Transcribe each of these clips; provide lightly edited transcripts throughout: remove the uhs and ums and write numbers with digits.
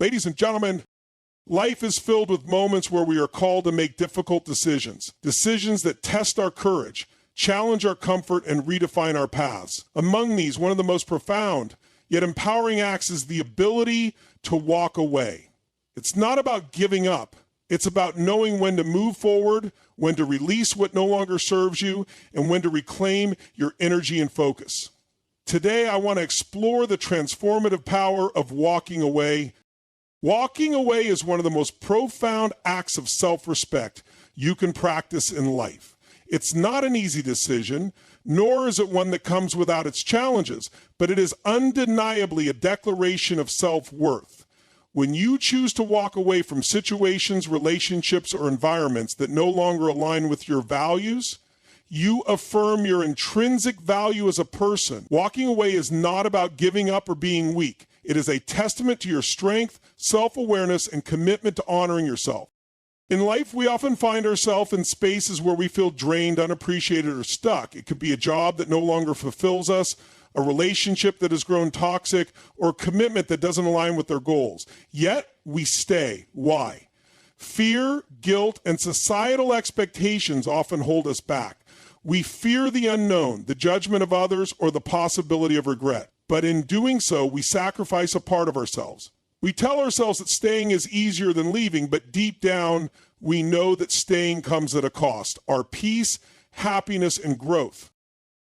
Ladies and gentlemen, life is filled with moments where we are called to make difficult decisions, decisions that test our courage, challenge our comfort, and redefine our paths. Among these, one of the most profound yet empowering acts is the ability to walk away. It's not about giving up. It's about knowing when to move forward, when to release what no longer serves you, and when to reclaim your energy and focus. Today, I want to explore the transformative power of walking away. Walking away is one of the most profound acts of self-respect you can practice in life. It's not an easy decision, nor is it one that comes without its challenges, but it is undeniably a declaration of self-worth. When you choose to walk away from situations, relationships, or environments that no longer align with your values, you affirm your intrinsic value as a person. Walking away is not about giving up or being weak. It is a testament to your strength, self-awareness, and commitment to honoring yourself. In life, we often find ourselves in spaces where we feel drained, unappreciated, or stuck. It could be a job that no longer fulfills us, a relationship that has grown toxic, or a commitment that doesn't align with our goals. Yet, we stay. Why? Fear, guilt, and societal expectations often hold us back. We fear the unknown, the judgment of others, or the possibility of regret. But in doing so, we sacrifice a part of ourselves. We tell ourselves that staying is easier than leaving, but deep down, we know that staying comes at a cost: our peace, happiness, and growth.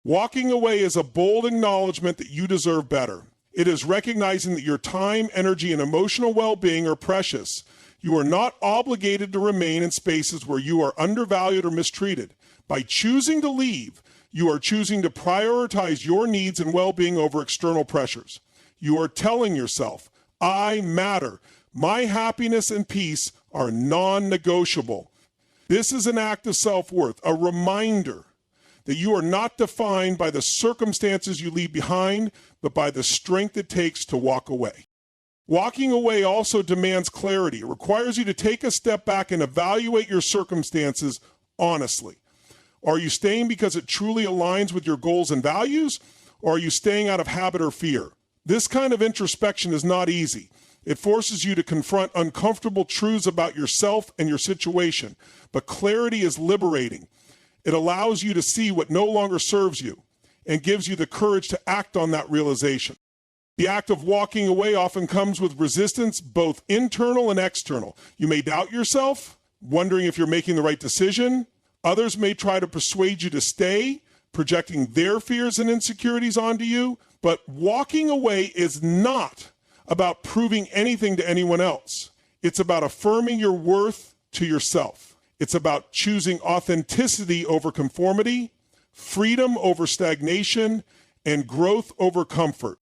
Walking away is a bold acknowledgement that you deserve better. It is recognizing that your time, energy, and emotional well-being are precious. You are not obligated to remain in spaces where you are undervalued or mistreated. By choosing to leave, you are choosing to prioritize your needs and well-being over external pressures. You are telling yourself, I matter. My happiness and peace are non-negotiable. This is an act of self-worth, a reminder that you are not defined by the circumstances you leave behind, but by the strength it takes to walk away. Walking away also demands clarity. It requires you to take a step back and evaluate your circumstances honestly. Are you staying because it truly aligns with your goals and values, or are you staying out of habit or fear? This kind of introspection is not easy. It forces you to confront uncomfortable truths about yourself and your situation, but clarity is liberating. It allows you to see what no longer serves you and gives you the courage to act on that realization. The act of walking away often comes with resistance, both internal and external. You may doubt yourself, wondering if you're making the right decision. Others may try to persuade you to stay, projecting their fears and insecurities onto you. But walking away is not about proving anything to anyone else. It's about affirming your worth to yourself. It's about choosing authenticity over conformity, freedom over stagnation, and growth over comfort.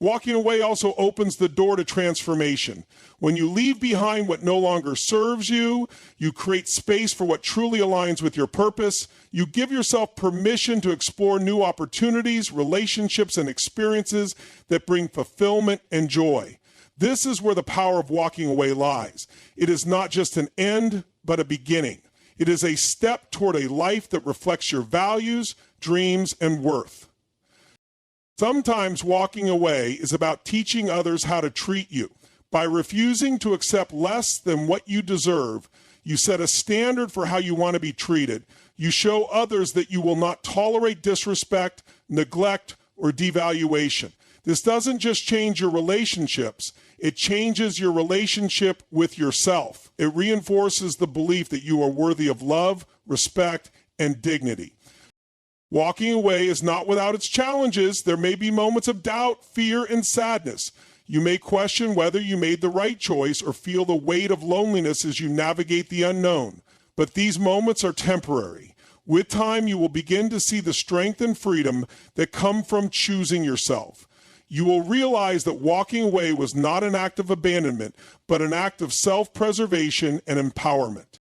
Walking away also opens the door to transformation. When you leave behind what no longer serves you, you create space for what truly aligns with your purpose. You give yourself permission to explore new opportunities, relationships, and experiences that bring fulfillment and joy. This is where the power of walking away lies. It is not just an end, but a beginning. It is a step toward a life that reflects your values, dreams, and worth. Sometimes walking away is about teaching others how to treat you. By refusing to accept less than what you deserve, you set a standard for how you want to be treated. You show others that you will not tolerate disrespect, neglect, or devaluation. This doesn't just change your relationships, it changes your relationship with yourself. It reinforces the belief that you are worthy of love, respect, and dignity. Walking away is not without its challenges. There may be moments of doubt, fear, and sadness. You may question whether you made the right choice or feel the weight of loneliness as you navigate the unknown. But these moments are temporary. With time, you will begin to see the strength and freedom that come from choosing yourself. You will realize that walking away was not an act of abandonment, but an act of self-preservation and empowerment.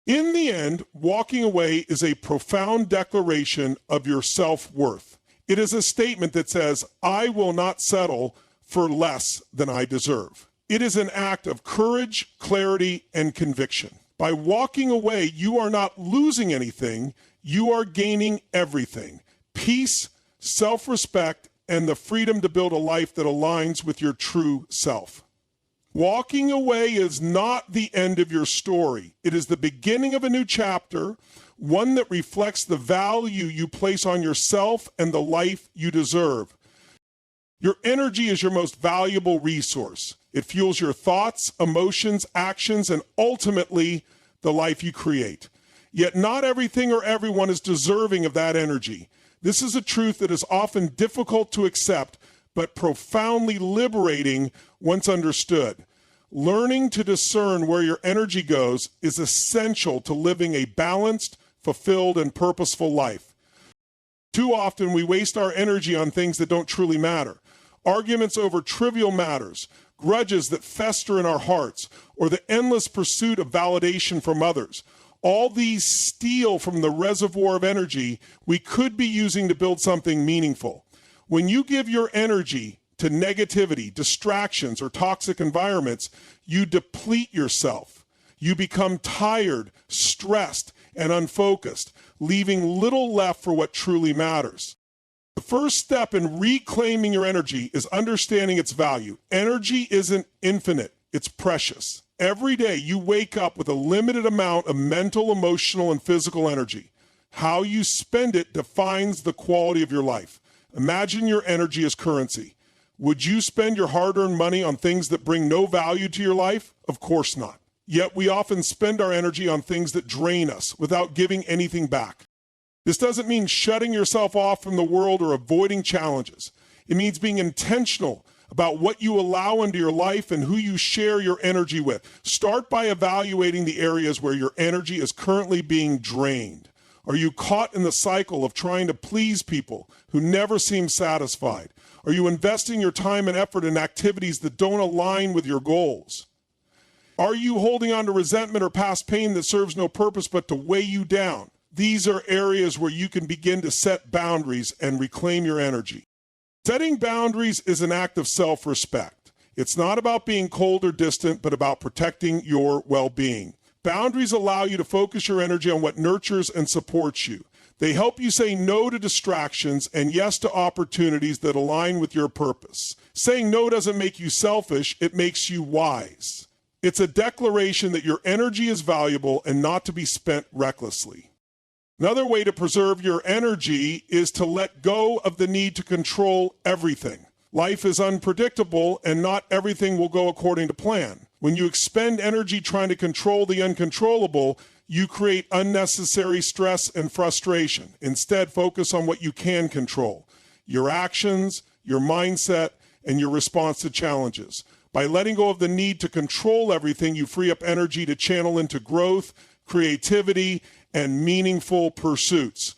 In the end, walking away is a profound declaration of your self-worth. It is a statement that says, I will not settle for less than I deserve. It is an act of courage, clarity, and conviction. By walking away, you are not losing anything, you are gaining everything: peace, self-respect, and the freedom to build a life that aligns with your true self. Walking away is not the end of your story. It is the beginning of a new chapter, one that reflects the value you place on yourself and the life you deserve. Your energy is your most valuable resource. It fuels your thoughts, emotions, actions, and ultimately the life you create. Yet not everything or everyone is deserving of that energy. This is a truth that is often difficult to accept, but profoundly liberating once understood. Learning to discern where your energy goes is essential to living a balanced, fulfilled, and purposeful life. Too often we waste our energy on things that don't truly matter. Arguments over trivial matters, grudges that fester in our hearts, or the endless pursuit of validation from others. All these steal from the reservoir of energy we could be using to build something meaningful. When you give your energy to negativity, distractions, or toxic environments, you deplete yourself. You become tired, stressed, and unfocused, leaving little left for what truly matters. The first step in reclaiming your energy is understanding its value. Energy isn't infinite, it's precious. Every day you wake up with a limited amount of mental, emotional, and physical energy. How you spend it defines the quality of your life. Imagine your energy as currency. Would you spend your hard-earned money on things that bring no value to your life? Of course not. Yet we often spend our energy on things that drain us without giving anything back. This doesn't mean shutting yourself off from the world or avoiding challenges. It means being intentional about what you allow into your life and who you share your energy with. Start by evaluating the areas where your energy is currently being drained. Are you caught in the cycle of trying to please people who never seem satisfied? Are you investing your time and effort in activities that don't align with your goals? Are you holding on to resentment or past pain that serves no purpose but to weigh you down? These are areas where you can begin to set boundaries and reclaim your energy. Setting boundaries is an act of self-respect. It's not about being cold or distant, but about protecting your well-being. Boundaries allow you to focus your energy on what nurtures and supports you. They help you say no to distractions and yes to opportunities that align with your purpose. Saying no doesn't make you selfish, it makes you wise. It's a declaration that your energy is valuable and not to be spent recklessly. Another way to preserve your energy is to let go of the need to control everything. Life is unpredictable and not everything will go according to plan. When you expend energy trying to control the uncontrollable, you create unnecessary stress and frustration. Instead, focus on what you can control: your actions, your mindset, and your response to challenges. By letting go of the need to control everything, you free up energy to channel into growth, creativity, and meaningful pursuits.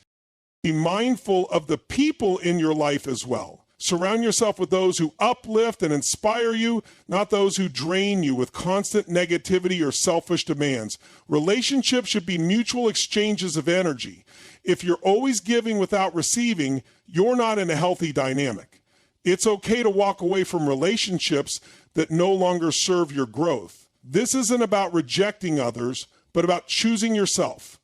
Be mindful of the people in your life as well. Surround yourself with those who uplift and inspire you, not those who drain you with constant negativity or selfish demands. Relationships should be mutual exchanges of energy. If you're always giving without receiving, you're not in a healthy dynamic. It's okay to walk away from relationships that no longer serve your growth. This isn't about rejecting others, but about choosing yourself.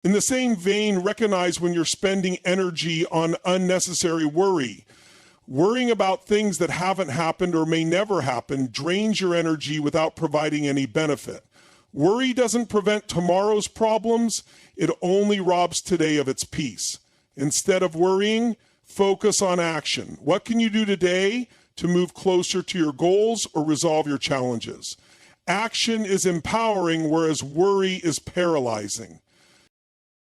In the same vein, recognize when you're spending energy on unnecessary worry. Worrying about things that haven't happened or may never happen drains your energy without providing any benefit. Worry doesn't prevent tomorrow's problems, it only robs today of its peace. Instead of worrying, focus on action. What can you do today to move closer to your goals or resolve your challenges? Action is empowering, whereas worry is paralyzing.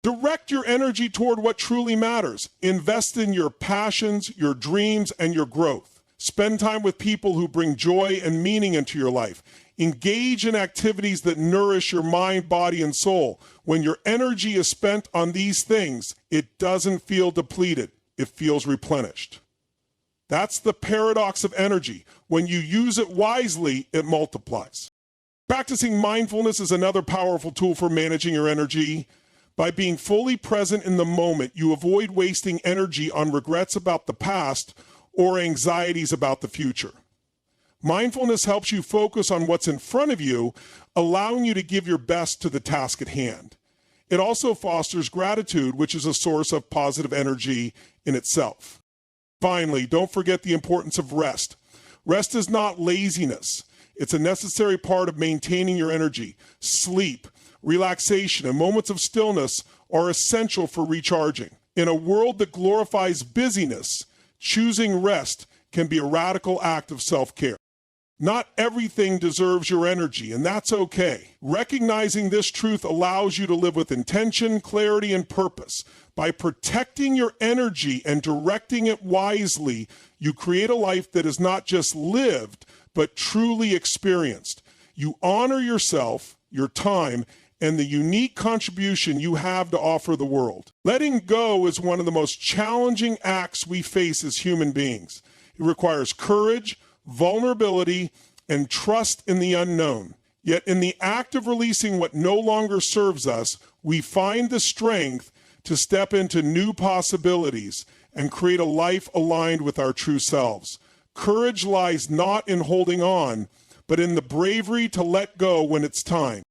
Direct your energy toward what truly matters. Invest in your passions, your dreams, and your growth. Spend time with people who bring joy and meaning into your life. Engage in activities that nourish your mind, body, and soul. When your energy is spent on these things, it doesn't feel depleted. It feels replenished. That's the paradox of energy. When you use it wisely, it multiplies. Practicing mindfulness is another powerful tool for managing your energy. By being fully present in the moment, you avoid wasting energy on regrets about the past or anxieties about the future. Mindfulness helps you focus on what's in front of you, allowing you to give your best to the task at hand. It also fosters gratitude, which is a source of positive energy in itself. Finally, don't forget the importance of rest. Rest is not laziness. It's a necessary part of maintaining your energy. Sleep, relaxation, and moments of stillness are essential for recharging. In a world that glorifies busyness, choosing rest can be a radical act of self-care. Not everything deserves your energy, and that's okay. Recognizing this truth allows you to live with intention, clarity, and purpose. By protecting your energy and directing it wisely, you create a life that is not just lived, but truly experienced. You honor yourself, your time, and the unique contribution you have to offer the world. Letting go is one of the most challenging acts we face as human beings. It requires courage, vulnerability, and trust in the unknown. Yet in the act of releasing what no longer serves us, we find the strength to step into new possibilities and create a life aligned with our true selves. Courage lies not in holding on, but in the bravery to let go when it's time.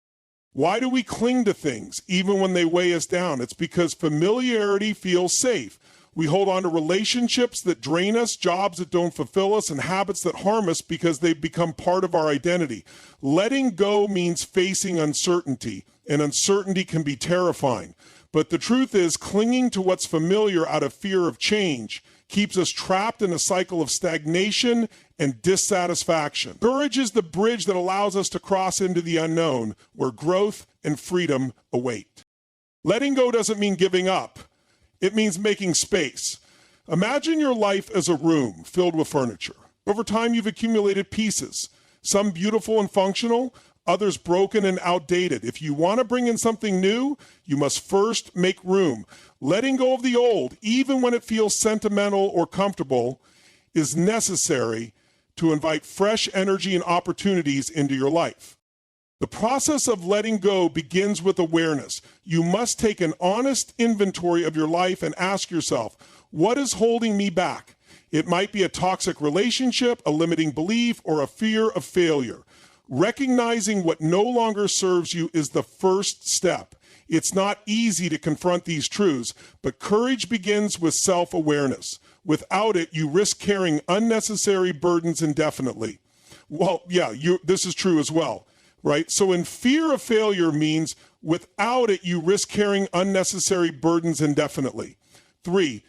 Why do we cling to things even when they weigh us down? It's because familiarity feels safe. We hold on to relationships that drain us, jobs that don't fulfill us, and habits that harm us because they've become part of our identity. Letting go means facing uncertainty, and uncertainty can be terrifying. But the truth is, clinging to what's familiar out of fear of change keeps us trapped in a cycle of stagnation and dissatisfaction. Courage is the bridge that allows us to cross into the unknown, where growth and freedom await. Letting go doesn't mean giving up. It means making space. Imagine your life as a room filled with furniture. Over time, you've accumulated pieces, some beautiful and functional, others broken and outdated. If you want to bring in something new, you must first make room. Letting go of the old, even when it feels sentimental or comfortable, is necessary to invite fresh energy and opportunities into your life. The process of letting go begins with awareness. You must take an honest inventory of your life and ask yourself, what is holding me back? It might be a toxic relationship, a limiting belief, or a fear of failure. Recognizing what no longer serves you is the first step. It's not easy to confront these truths, but courage begins with self-awareness. Without it, you risk carrying unnecessary burdens indefinitely. Well, yeah, this is true as well. Right? So in fear of failure means without it, you risk carrying unnecessary burdens indefinitely. 3,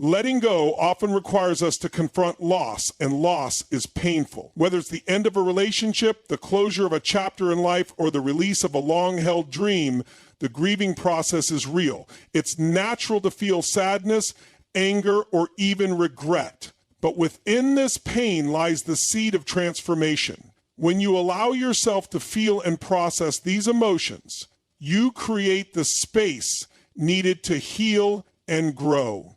letting go often requires us to confront loss, and loss is painful. Whether it's the end of a relationship, the closure of a chapter in life, or the release of a long-held dream, the grieving process is real. It's natural to feel sadness, anger, or even regret. But within this pain lies the seed of transformation. When you allow yourself to feel and process these emotions, you create the space needed to heal and grow.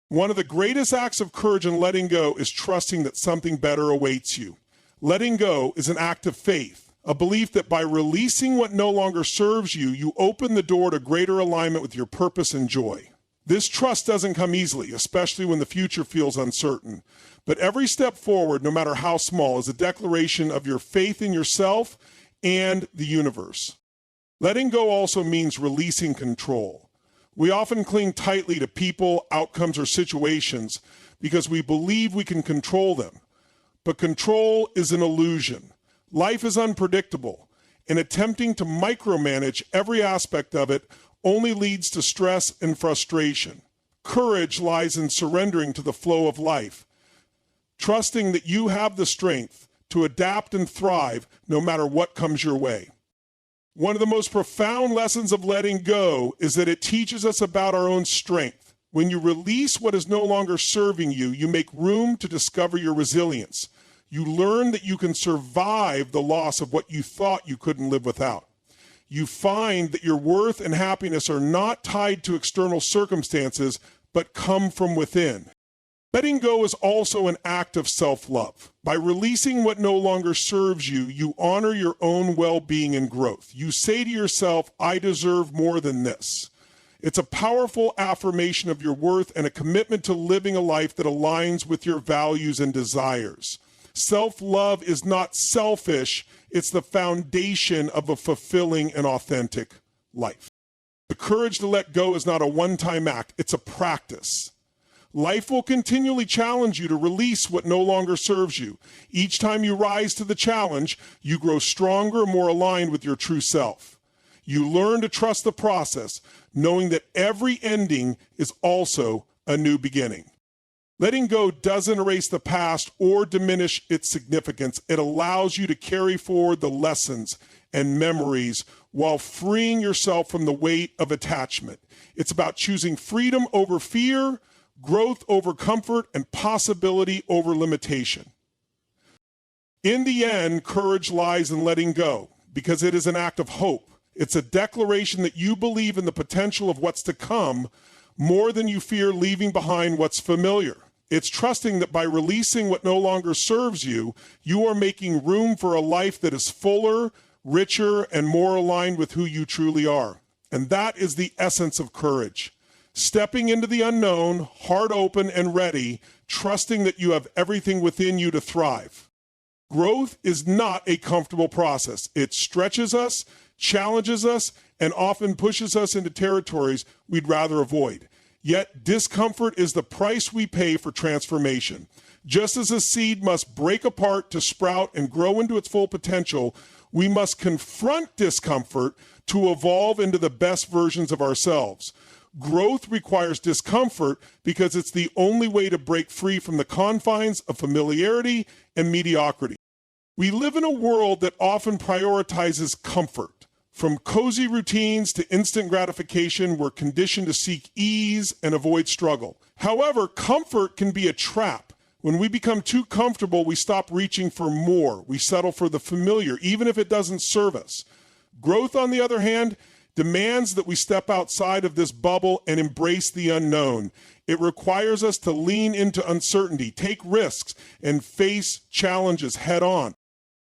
One of the greatest acts of courage in letting go is trusting that something better awaits you. Letting go is an act of faith, a belief that by releasing what no longer serves you, you open the door to greater alignment with your purpose and joy. This trust doesn't come easily, especially when the future feels uncertain. But every step forward, no matter how small, is a declaration of your faith in yourself and the universe. Letting go also means releasing control. We often cling tightly to people, outcomes, or situations because we believe we can control them. But control is an illusion. Life is unpredictable, and attempting to micromanage every aspect of it only leads to stress and frustration. Courage lies in surrendering to the flow of life, trusting that you have the strength to adapt and thrive no matter what comes your way. One of the most profound lessons of letting go is that it teaches us about our own strength. When you release what is no longer serving you, you make room to discover your resilience. You learn that you can survive the loss of what you thought you couldn't live without. You find that your worth and happiness are not tied to external circumstances, but come from within. Letting go is also an act of self-love. By releasing what no longer serves you, you honor your own well-being and growth. You say to yourself, I deserve more than this. It's a powerful affirmation of your worth and a commitment to living a life that aligns with your values and desires. Self-love is not selfish, it's the foundation of a fulfilling and authentic life. The courage to let go is not a one-time act, it's a practice. Life will continually challenge you to release what no longer serves you. Each time you rise to the challenge, you grow stronger and more aligned with your true self. You learn to trust the process, knowing that every ending is also a new beginning. Letting go doesn't erase the past or diminish its significance. It allows you to carry forward the lessons and memories while freeing yourself from the weight of attachment. It's about choosing freedom over fear, growth over comfort, and possibility over limitation. In the end, courage lies in letting go because it is an act of hope. It's a declaration that you believe in the potential of what's to come more than you fear leaving behind what's familiar. It's trusting that by releasing what no longer serves you, you are making room for a life that is fuller, richer, and more aligned with who you truly are. And that is the essence of courage. Stepping into the unknown, heart open and ready, trusting that you have everything within you to thrive. Growth is not a comfortable process. It stretches us, challenges us, and often pushes us into territories we'd rather avoid. Yet discomfort is the price we pay for transformation. Just as a seed must break apart to sprout and grow into its full potential, we must confront discomfort to evolve into the best versions of ourselves. Growth requires discomfort because it's the only way to break free from the confines of familiarity and mediocrity. We live in a world that often prioritizes comfort. From cozy routines to instant gratification, we're conditioned to seek ease and avoid struggle. However, comfort can be a trap. When we become too comfortable, we stop reaching for more. We settle for the familiar, even if it doesn't serve us. Growth, on the other hand, demands that we step outside of this bubble and embrace the unknown. It requires us to lean into uncertainty, take risks, and face challenges head on.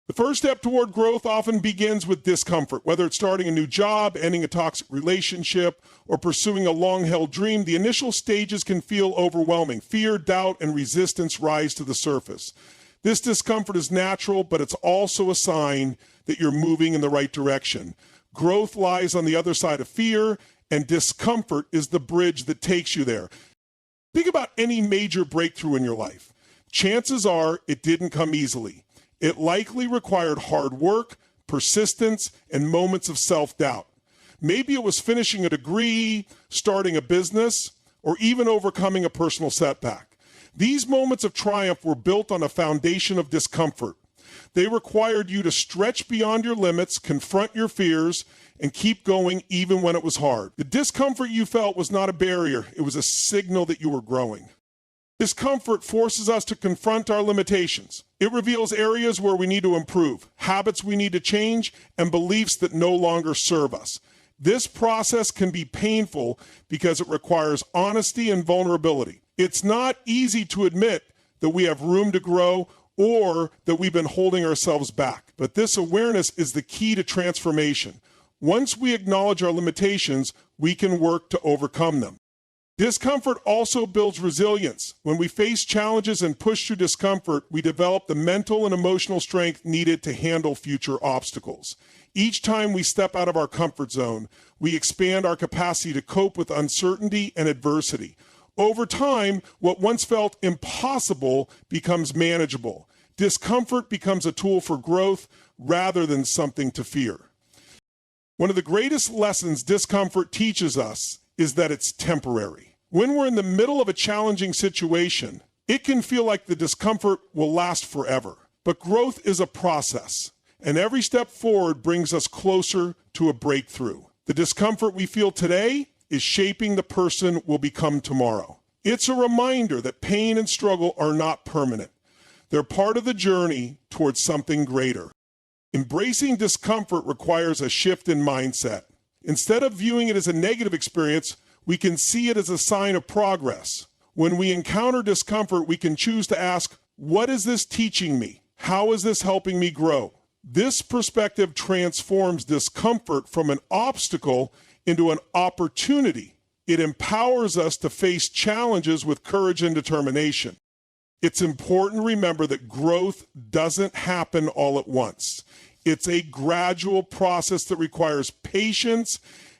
The first step toward growth often begins with discomfort. Whether it's starting a new job, ending a toxic relationship, or pursuing a long-held dream, the initial stages can feel overwhelming. Fear, doubt, and resistance rise to the surface. This discomfort is natural, but it's also a sign that you're moving in the right direction. Growth lies on the other side of fear, and discomfort is the bridge that takes you there. Think about any major breakthrough in your life. Chances are it didn't come easily. It likely required hard work, persistence, and moments of self-doubt. Maybe it was finishing a degree, starting a business, or even overcoming a personal setback. These moments of triumph were built on a foundation of discomfort. They required you to stretch beyond your limits, confront your fears, and keep going even when it was hard. The discomfort you felt was not a barrier. It was a signal that you were growing. Discomfort forces us to confront our limitations. It reveals areas where we need to improve, habits we need to change, and beliefs that no longer serve us. This process can be painful because it requires honesty and vulnerability. It's not easy to admit that we have room to grow or that we've been holding ourselves back. But this awareness is the key to transformation. Once we acknowledge our limitations, we can work to overcome them. Discomfort also builds resilience. When we face challenges and push through discomfort, we develop the mental and emotional strength needed to handle future obstacles. Each time we step out of our comfort zone, we expand our capacity to cope with uncertainty and adversity. Over time, what once felt impossible becomes manageable. Discomfort becomes a tool for growth rather than something to fear. One of the greatest lessons discomfort teaches us is that it's temporary. When we're in the middle of a challenging situation, it can feel like the discomfort will last forever. But growth is a process, and every step forward brings us closer to a breakthrough. The discomfort we feel today is shaping the person we'll become tomorrow. It's a reminder that pain and struggle are not permanent. They're part of the journey towards something greater. Embracing discomfort requires a shift in mindset. Instead of viewing it as a negative experience, we can see it as a sign of progress. When we encounter discomfort, we can choose to ask, what is this teaching me? How is this helping me grow? This perspective transforms discomfort from an obstacle into an opportunity. It empowers us to face challenges with courage and determination. It's important to remember that growth doesn't happen all at once. It's a gradual process that requires patience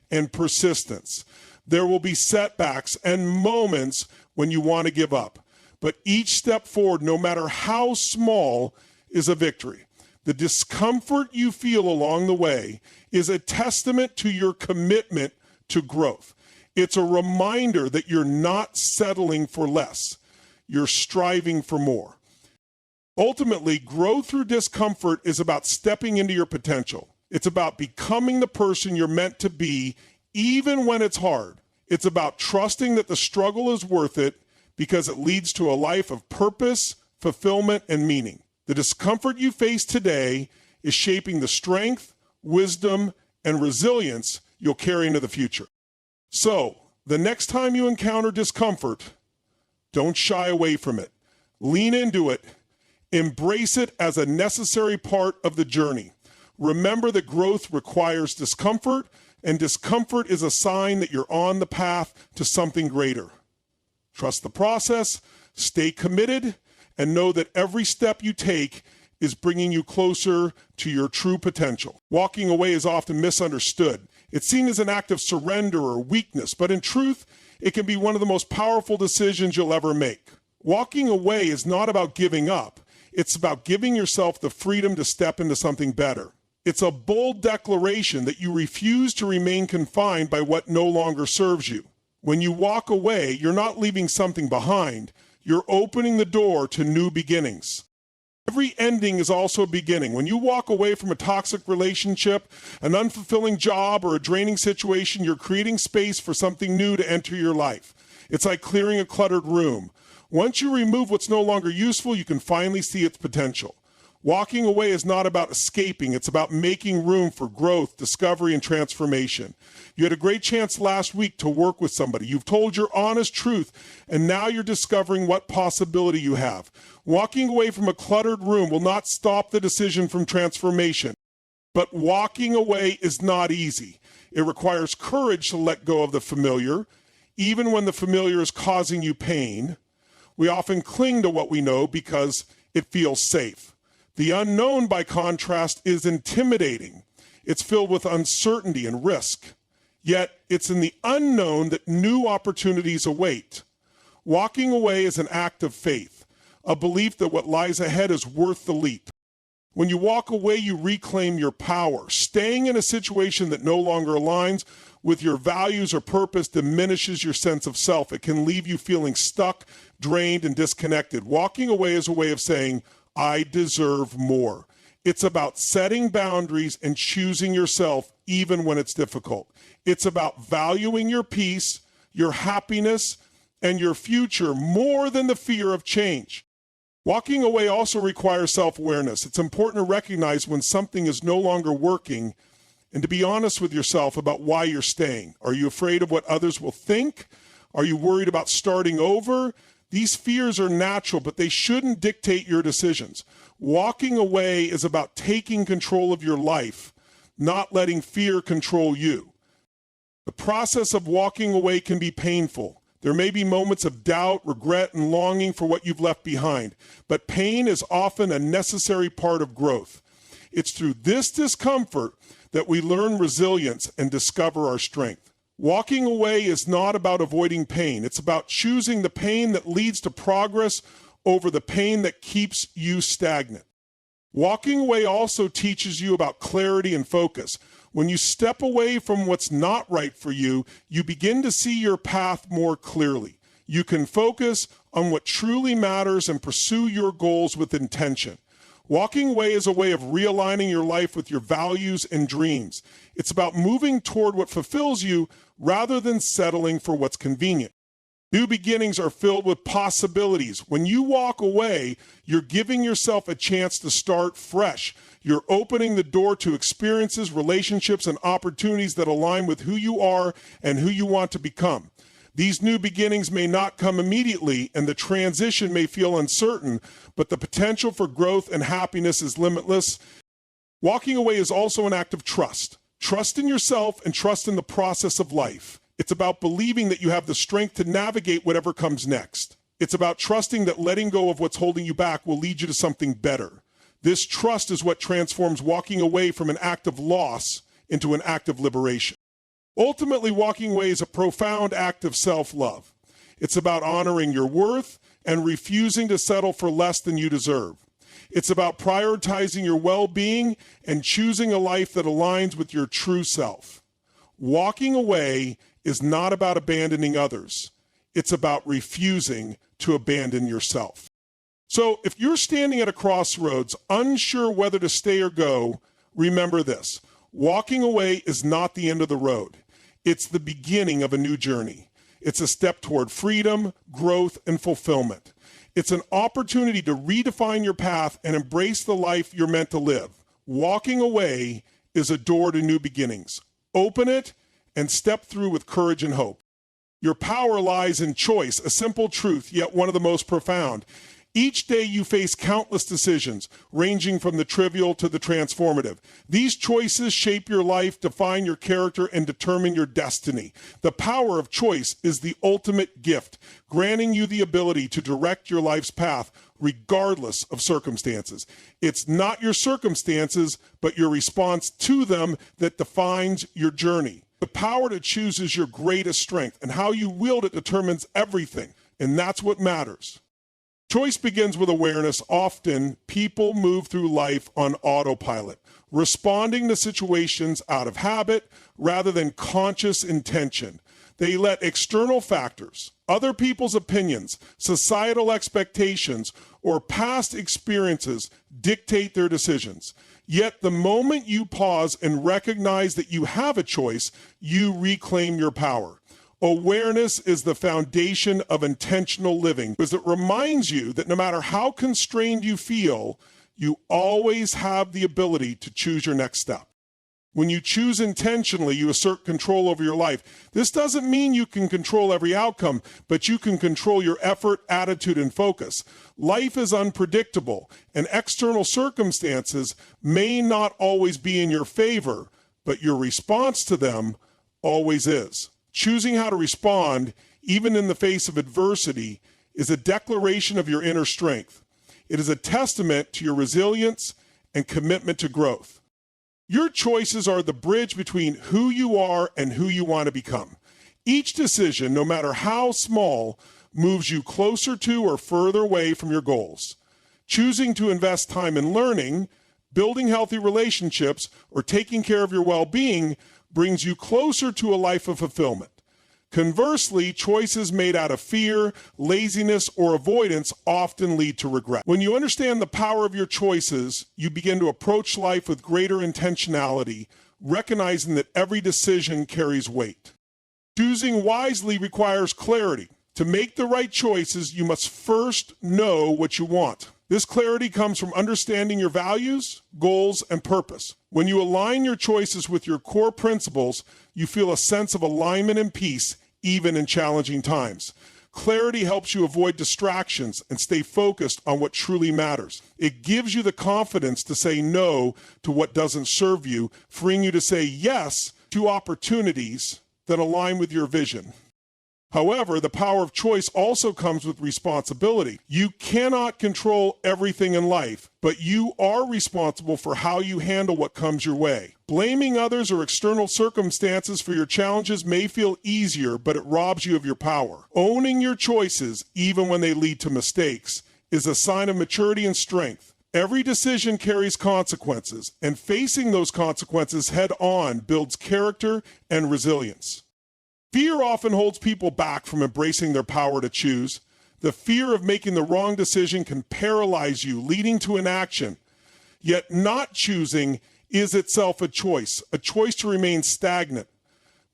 and persistence. There will be setbacks and moments when you want to give up. But each step forward, no matter how small, is a victory. The discomfort you feel along the way is a testament to your commitment to growth. It's a reminder that you're not settling for less. You're striving for more. Ultimately, growth through discomfort is about stepping into your potential. It's about becoming the person you're meant to be, even when it's hard. It's about trusting that the struggle is worth it because it leads to a life of purpose, fulfillment, and meaning. The discomfort you face today is shaping the strength, wisdom, and resilience you'll carry into the future. So, the next time you encounter discomfort, don't shy away from it. Lean into it. Embrace it as a necessary part of the journey. Remember that growth requires discomfort, and discomfort is a sign that you're on the path to something greater. Trust the process, stay committed, and know that every step you take is bringing you closer to your true potential. Walking away is often misunderstood. It's seen as an act of surrender or weakness, but in truth, it can be one of the most powerful decisions you'll ever make. Walking away is not about giving up. It's about giving yourself the freedom to step into something better. It's a bold declaration that you refuse to remain confined by what no longer serves you. When you walk away, you're not leaving something behind. You're opening the door to new beginnings. Every ending is also a beginning. When you walk away from a toxic relationship, an unfulfilling job, or a draining situation, you're creating space for something new to enter your life. It's like clearing a cluttered room. Once you remove what's no longer useful, you can finally see its potential. Walking away is not about escaping. It's about making room for growth, discovery, and transformation. You had a great chance last week to work with somebody. You've told your honest truth, and now you're discovering what possibility you have. Walking away from a cluttered room will not stop the decision from transformation. But walking away is not easy. It requires courage to let go of the familiar, even when the familiar is causing you pain. We often cling to what we know because it feels safe. The unknown, by contrast, is intimidating. It's filled with uncertainty and risk. Yet, it's in the unknown that new opportunities await. Walking away is an act of faith, a belief that what lies ahead is worth the leap. When you walk away, you reclaim your power. Staying in a situation that no longer aligns with your values or purpose diminishes your sense of self. It can leave you feeling stuck, drained, and disconnected. Walking away is a way of saying, I deserve more. It's about setting boundaries and choosing yourself even when it's difficult. It's about valuing your peace, your happiness, and your future more than the fear of change. Walking away also requires self-awareness. It's important to recognize when something is no longer working and to be honest with yourself about why you're staying. Are you afraid of what others will think? Are you worried about starting over? These fears are natural, but they shouldn't dictate your decisions. Walking away is about taking control of your life, not letting fear control you. The process of walking away can be painful. There may be moments of doubt, regret, and longing for what you've left behind, but pain is often a necessary part of growth. It's through this discomfort that we learn resilience and discover our strength. Walking away is not about avoiding pain. It's about choosing the pain that leads to progress over the pain that keeps you stagnant. Walking away also teaches you about clarity and focus. When you step away from what's not right for you, you begin to see your path more clearly. You can focus on what truly matters and pursue your goals with intention. Walking away is a way of realigning your life with your values and dreams. It's about moving toward what fulfills you rather than settling for what's convenient. New beginnings are filled with possibilities. When you walk away, you're giving yourself a chance to start fresh. You're opening the door to experiences, relationships, and opportunities that align with who you are and who you want to become. These new beginnings may not come immediately, and the transition may feel uncertain, but the potential for growth and happiness is limitless. Walking away is also an act of trust. Trust in yourself and trust in the process of life. It's about believing that you have the strength to navigate whatever comes next. It's about trusting that letting go of what's holding you back will lead you to something better. This trust is what transforms walking away from an act of loss into an act of liberation. Ultimately, walking away is a profound act of self-love. It's about honoring your worth and refusing to settle for less than you deserve. It's about prioritizing your well-being and choosing a life that aligns with your true self. Walking away is not about abandoning others. It's about refusing to abandon yourself. So if you're standing at a crossroads, unsure whether to stay or go, remember this. Walking away is not the end of the road. It's the beginning of a new journey. It's a step toward freedom, growth, and fulfillment. It's an opportunity to redefine your path and embrace the life you're meant to live. Walking away is a door to new beginnings. Open it and step through with courage and hope. Your power lies in choice, a simple truth, yet one of the most profound. Each day you face countless decisions, ranging from the trivial to the transformative. These choices shape your life, define your character, and determine your destiny. The power of choice is the ultimate gift, granting you the ability to direct your life's path regardless of circumstances. It's not your circumstances, but your response to them that defines your journey. The power to choose is your greatest strength, and how you wield it determines everything, and that's what matters. Choice begins with awareness. Often, people move through life on autopilot, responding to situations out of habit rather than conscious intention. They let external factors, other people's opinions, societal expectations, or past experiences dictate their decisions. Yet the moment you pause and recognize that you have a choice, you reclaim your power. Awareness is the foundation of intentional living because it reminds you that no matter how constrained you feel, you always have the ability to choose your next step. When you choose intentionally, you assert control over your life. This doesn't mean you can control every outcome, but you can control your effort, attitude, and focus. Life is unpredictable, and external circumstances may not always be in your favor, but your response to them always is. Choosing how to respond, even in the face of adversity, is a declaration of your inner strength. It is a testament to your resilience and commitment to growth. Your choices are the bridge between who you are and who you want to become. Each decision, no matter how small, moves you closer to or further away from your goals. Choosing to invest time in learning, building healthy relationships, or taking care of your well-being brings you closer to a life of fulfillment. Conversely, choices made out of fear, laziness, or avoidance often lead to regret. When you understand the power of your choices, you begin to approach life with greater intentionality, recognizing that every decision carries weight. Choosing wisely requires clarity. To make the right choices, you must first know what you want. This clarity comes from understanding your values, goals, and purpose. When you align your choices with your core principles, you feel a sense of alignment and peace, even in challenging times. Clarity helps you avoid distractions and stay focused on what truly matters. It gives you the confidence to say no to what doesn't serve you, freeing you to say yes to opportunities that align with your vision. However, the power of choice also comes with responsibility. You cannot control everything in life, but you are responsible for how you handle what comes your way. Blaming others or external circumstances for your challenges may feel easier, but it robs you of your power. Owning your choices, even when they lead to mistakes, is a sign of maturity and strength. Every decision carries consequences, and facing those consequences head on builds character and resilience. Fear often holds people back from embracing their power to choose. The fear of making the wrong decision can paralyze you, leading to inaction. Yet not choosing is itself a choice to remain stagnant.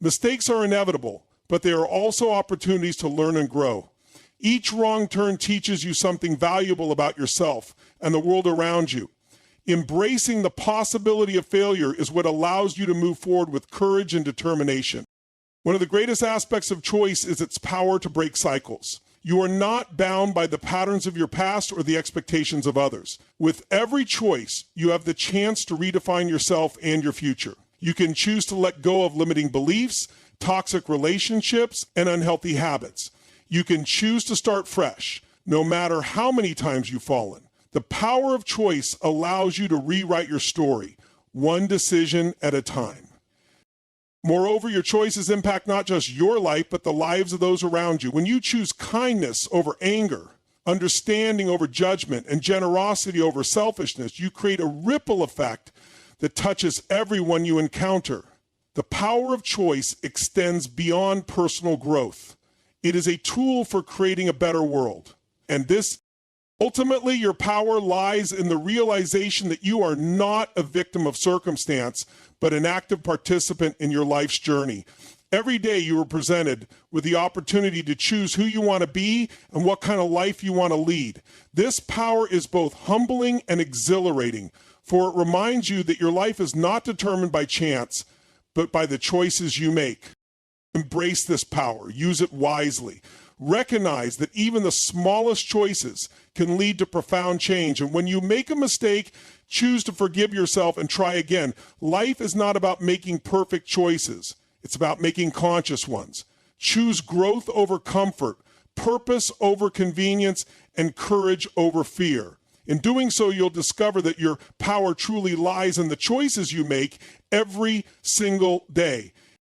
Mistakes are inevitable, but they are also opportunities to learn and grow. Each wrong turn teaches you something valuable about yourself and the world around you. Embracing the possibility of failure is what allows you to move forward with courage and determination. One of the greatest aspects of choice is its power to break cycles. You are not bound by the patterns of your past or the expectations of others. With every choice, you have the chance to redefine yourself and your future. You can choose to let go of limiting beliefs, toxic relationships, and unhealthy habits. You can choose to start fresh, no matter how many times you've fallen. The power of choice allows you to rewrite your story, one decision at a time. Moreover, your choices impact not just your life, but the lives of those around you. When you choose kindness over anger, understanding over judgment, and generosity over selfishness, you create a ripple effect that touches everyone you encounter. The power of choice extends beyond personal growth. It is a tool for creating a better world. And ultimately, your power lies in the realization that you are not a victim of circumstance, but an active participant in your life's journey. Every day you are presented with the opportunity to choose who you want to be and what kind of life you want to lead. This power is both humbling and exhilarating, for it reminds you that your life is not determined by chance, but by the choices you make. Embrace this power. Use it wisely. Recognize that even the smallest choices can lead to profound change. And when you make a mistake, choose to forgive yourself and try again. Life is not about making perfect choices. It's about making conscious ones. Choose growth over comfort, purpose over convenience, and courage over fear. In doing so, you'll discover that your power truly lies in the choices you make every single day.